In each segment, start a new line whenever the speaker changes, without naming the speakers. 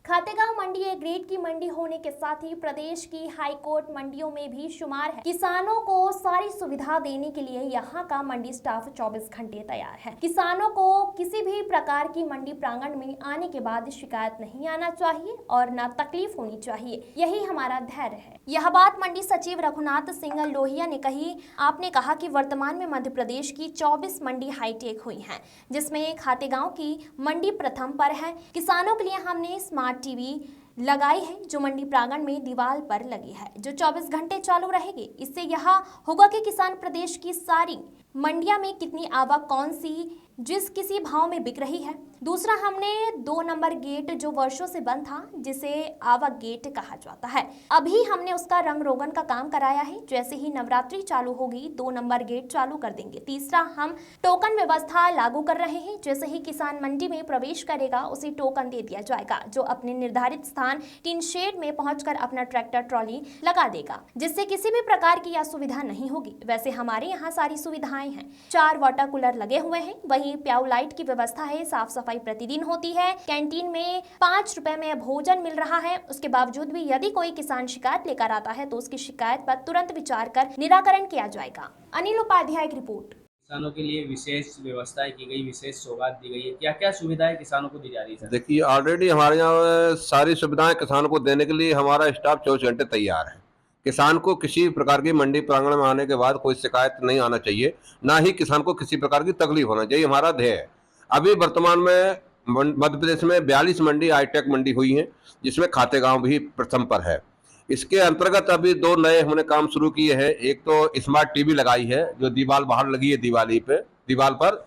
Khategaon Mandi A grade की मंडी होने के साथ ही प्रदेश की हाईकोर्ट मंडियों में भी शुमार है। किसानों को सारी सुविधा देने के लिए यहाँ का मंडी स्टाफ 24 घंटे तैयार है। किसानों को किसी भी प्रकार की मंडी प्रांगण में आने के बाद शिकायत नहीं आना चाहिए और न तकलीफ होनी चाहिए, यही हमारा धैर्य है। यह बात मंडी सचिव रघुनाथ सिंह लोहिया ने कही। आपने कहा कि वर्तमान में मध्य प्रदेश की 24 मंडी हाईटेक हुई हैं, जिसमें खातेगांव की मंडी प्रथम पर है। किसानों के लिए हमने स्मार्ट टीवी लगाई है जो मंडी प्रांगण में दीवार पर लगी है, जो 24 घंटे चालू रहेगी। इससे यह होगा कि किसान प्रदेश की सारी मंडिया में कितनी आवक कौन सी जिस किसी भाव में बिक रही है। दूसरा, हमने 2 नंबर गेट जो वर्षों से बंद था, जिसे आवक गेट कहा जाता है, अभी हमने उसका रंग रोगन का काम कराया है। जैसे ही नवरात्रि चालू होगी 2 नंबर गेट चालू कर देंगे। तीसरा, हम टोकन व्यवस्था लागू कर रहे हैं। जैसे ही किसान मंडी में प्रवेश करेगा उसे टोकन दे दिया जाएगा, जो अपने निर्धारित स्थान टीन शेड में पहुंचकर अपना ट्रैक्टर ट्रॉली लगा देगा, जिससे किसी भी प्रकार की असुविधा नहीं होगी। वैसे हमारे यहाँ सारी सुविधाएं हैं। 4 वाटर कूलर लगे हुए हैं, वही प्याऊ लाइट की व्यवस्था है। साफ सफाई प्रतिदिन होती है। कैंटीन में 5 रुपए में भोजन मिल रहा है। उसके बावजूद भी यदि कोई किसान शिकायत लेकर आता है तो उसकी शिकायत पर तुरंत विचार कर निराकरण किया जाएगा। अनिल उपाध्याय की रिपोर्ट।
किसानों के लिए विशेष व्यवस्थाएं की गई, विशेष सौगात दी गई है। क्या क्या सुविधाएं किसानों को दी जा रही है?
देखिए, ऑलरेडी हमारे यहाँ सारी सुविधाएं किसानों को देने के लिए हमारा स्टाफ 24 घंटे तैयार है। किसान को किसी प्रकार की मंडी प्रांगण में आने के बाद कोई शिकायत नहीं आना चाहिए, ना ही किसान को किसी प्रकार की तकलीफ होना चाहिए, हमारा ध्येय है। अभी वर्तमान में मध्य प्रदेश में 42 मंडी हाईटेक मंडी हुई हैं, जिसमें खातेगांव भी प्रथम पर है। इसके अंतर्गत अभी 2 नए हमने काम शुरू किए हैं। एक तो स्मार्ट टीवी लगाई है जो दीवार बाहर लगी है, दीवार पर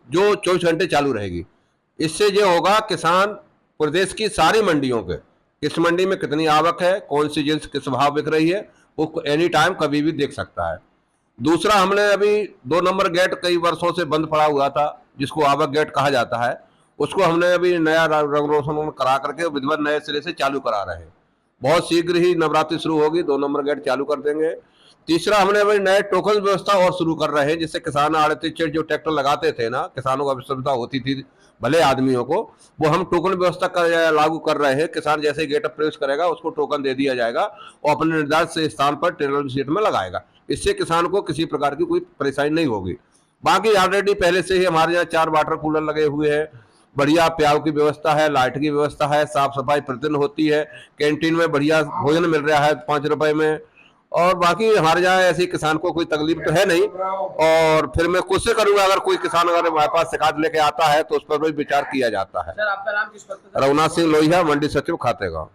जो 24 घंटे चालू रहेगी। इससे ये होगा किसान प्रदेश की सारी मंडियों के किस मंडी में कितनी आवक है, कौन सी जिन्स किस भाव बिक रही है, वो एनी टाइम कभी भी देख सकता है। दूसरा, हमने अभी 2 नंबर गेट कई वर्षों से बंद पड़ा हुआ था, जिसको आवक गेट कहा जाता है, उसको हमने अभी नया रंग रोशन करा करके विधिवत नए सिरे से चालू करा रहे हैं। बहुत शीघ्र ही नवरात्रि शुरू होगी, 2 नंबर गेट चालू कर देंगे। तीसरा, हमने अभी नए टोकन व्यवस्था और शुरू कर रहे हैं, जिससे किसान आड़ती जो ट्रैक्टर लगाते थे ना, किसानों को असुविधा होती थी भले आदमियों को, वो हम टोकन व्यवस्था लागू कर रहे हैं। किसान जैसे ही गेट अप प्रवेश करेगा उसको टोकन दे दिया जाएगा और अपने निर्धारित स्थान पर ट्रेलर सीट में लगाएगा। इससे किसान को किसी प्रकार की कोई परेशानी नहीं होगी। बाकी ऑलरेडी पहले से ही हमारे यहाँ 4 वाटर कूलर लगे हुए हैं, बढ़िया प्याऊ की व्यवस्था है, लाइट की व्यवस्था है, साफ सफाई प्रतिदिन होती है, कैंटीन में बढ़िया भोजन मिल रहा है 5 रुपए में। और बाकी हमारे यहाँ ऐसी किसान को कोई तकलीफ तो है नहीं। और फिर मैं कोशिश करूंगा, अगर कोई किसान अगर हमारे पास शिकायत लेके आता है तो उस पर भी विचार किया जाता है।
सर, आपका नाम किस पद पर?
रघुनाथ सिंह लोहिया, मंडी सचिव खातेगांव।